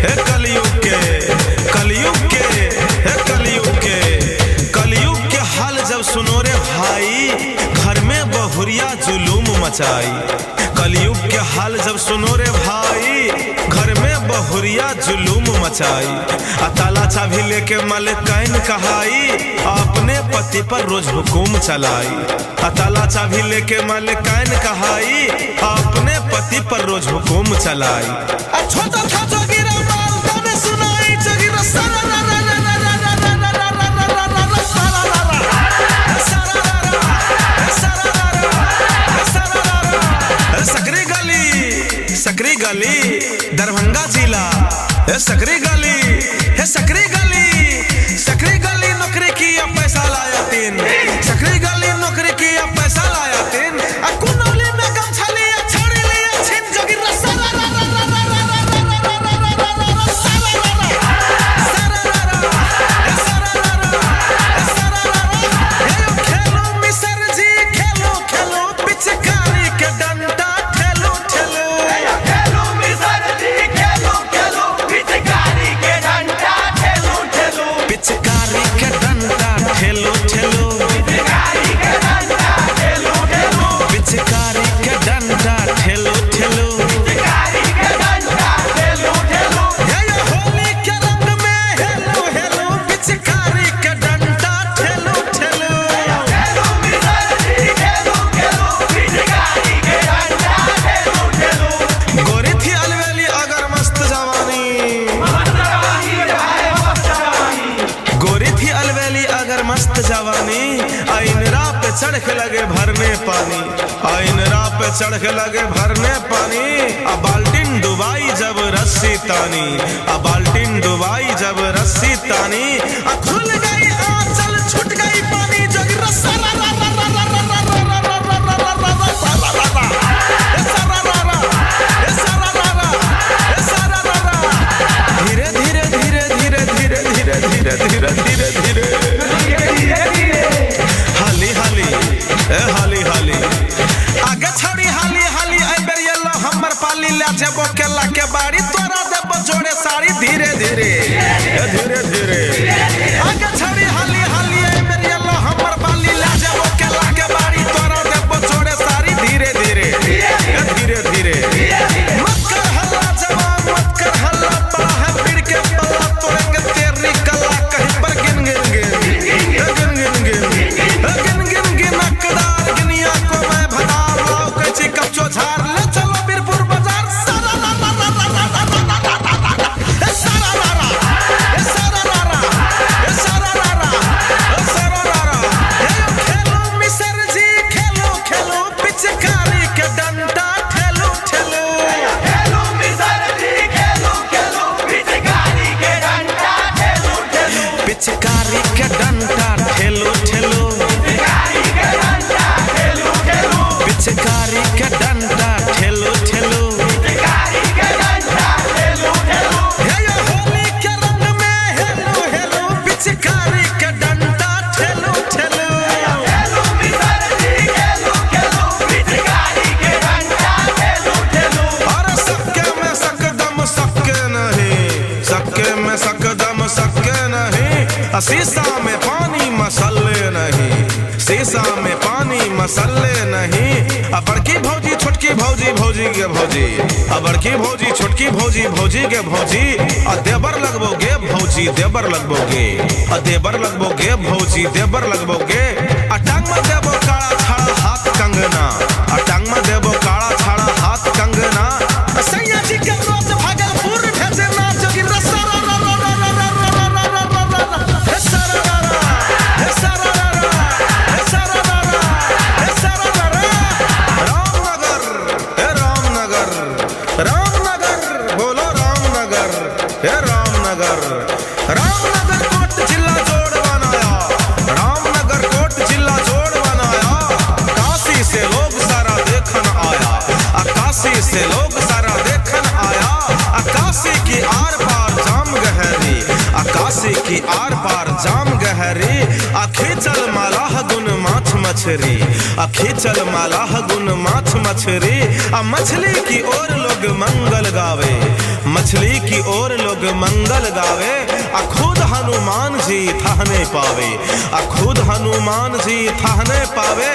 हे कलयुग के, कलयुग के, हे कलयुग के, कलयुग के हाल जब सुनो रे भाई, घर में बहुरिया जुलूम मचाई। कलयुग के हाल जब सुनो रे भाई, घर में बहुरिया जुलूम मचाई। ताला चाबी लेके मालिकाइन कहाई, अपने पति पर रोज हुकुम चलाई। ताला चाबी लेके मालिकाइन कहाई, अपने पति पर रोज हुकुम चलाई। छोटा था जोगिरा माल तने सुनाई, जोगिरा सारा रा रा रा रा रा रा रा रा रा रा रा रा रा सारा रा रा सारा रा रा सारा रा रा सारा रा रा। सकरी गली, सकरी गली दरभंगा जिला, सकरी गली, हे सकरी गली, सकरी गली नौकरी की अब पैसा लाया तीन, सकरी गली नौकरी की अब पैसा लाया तीन। कुनौली में गमछा लिया छोड़ी लिया छिन, जोगिरा सारा रा रा रा रा रा रा रा रा रा रा रा रा सारा रा रा सारा रा रा सारा रा रा सारा रा रा। हे खेलो मिसर जी खेलो खेलो, पिचकारी के डंडा ठेलो ठेलो। खेलो मिसर जी खेलो खेलो, पिचकारी के डंडा ठेलो ठेलो, पिचकारी के डंडा ठेलो ठेलो, पिचकारी के डंडा ठेलो ठेलो, पिचकारी के डंडा ठेलो ठेलो, पिचकारी के डंडा ठेलो ठेलो। ये होली के रंग में हेलो हेलो, पिचकारी के डंडा ठेलो ठेलो। खेलो मिसर जी खेलो खेलो, पिचकारी के डंडा ठेलो ठेलो। गोरी थी अलवेली अगर मस्त जवानी, गोरी थी अलवेली अगर मस्त जवानी, आइनरा पे चढ़ के लगे भरने पानी, आइनरा पे चढ़ के लगे भरने पानी। अब बाल्टीन डुबाई जब रस्सी तानी, अब बाल्टीन डुबाई जब रस्सी तानी। खुल गई आंचल छूट गई पानी, जोगिरा सारा रा रा रा रा रा रा रा रा रा रा रा रा सारा रा रा सारा रा रा सारा रा रा सारा रा रा। धीरे धीरे धीरे धीरे धीरे धीरे धीरे धीरे धीरे धीरे हाली हाली हाली हाली आगे छोड़ी हाली हाली। आई बेर येलो हमर पाली ले जेबो केला के बाड़ी, तोरा देबो जोड़े साड़ी। धीरे धीरे धीरे धीरे आगे छोड़ी हाली हाली। आई बेर येलो हमर पाली ले जेबो केला के बाड़ी, तोरा देबो जोड़े साड़ी। धीरे धीरे धीरे धीरे मत कर हल्ला जवान, मत कर हल्ला, बड़ा है पीड़ के पल्ला, तोड़ेंगे तेरी कला कहीं पर गिन गिन गिन गिन गिन गिन गिन गिन अकदार गिनिया को मैं भगा लाओ कैची कच्चो झाड़ ले चलो बीरपुर बाजार। सारा रा रा रा रा रा रा रा रा रा रा सारा रा रा सारा रा रा सारा रा रा सारा रा रा। खेलो मिसर जी खेलो खेलो, पिचकारी के डंडा ठेलो ठेलो। खेलो मिसर जी खेलो खेलो, पिचकारी के डंडा ठेलो ठेलो, पिचकारी के डंडा ठेलो ठेलो, पिचकारी के डंडा ठेलो ठेलो, पिचकारी के डंडा ठेलो ठेलो, पिचकारी के डंडा ठेलो ठेलो। ये होली के रंग में हेलो हेलो, पिचकारी के डंडा ठेलो ठेलो। खेलो मिसर जी खेलो खेलो, पिचकारी के डंडा ठेलो ठेलो। और सक्के में सकदम सक्के नहीं, सक्के में सकदम सक्के नहीं। शीशा में पानी मसल्ले नहीं, शीशा में पानी मसल्ले नहीं। अब बड़की भौजी छोटकी भौजी भौजी के भौजी, अब बड़की भौजी छोटकी भौजी भौजी के भौजी। देवर लगबोगे भौजी देवर लगबोगे, देवर लगबोगे भौजी देवर लगबोगे। टांग में देबो काला छाड़ा हाथ कंगना, टांग में देबो काला छाड़ा हाथ कंगना। सैया जी के रोज भागलपुर भेजे ना, जोगिरा सारा रा रा रा रा रा रा रा रा रा रा सारा रा रा सारा रा रा सारा रा रा सारा रा रा। रामनगर हे रामनगर, रामनगर बोलो रामनगर हे रामनगर। रामनगर कोट जिला जोड़ बनाया, रामनगर कोट जिला जोड़ बनाया। काशी से लोग सारा देखन आया, काशी से लोग सारा देखन आया। काशी की आर पार जाम गहरी, काशी की आर पार जाम गहरी। खींचल मालाह गुन माछ मछ मछरी, खींचल मालाह गुन माछ मछरी। मछली की ओर लोग मंगल गावे, मछली की ओर लोग मंगल गावे। खुद हनुमान जी थाने पावे, खुद हनुमान जी थाने पावे।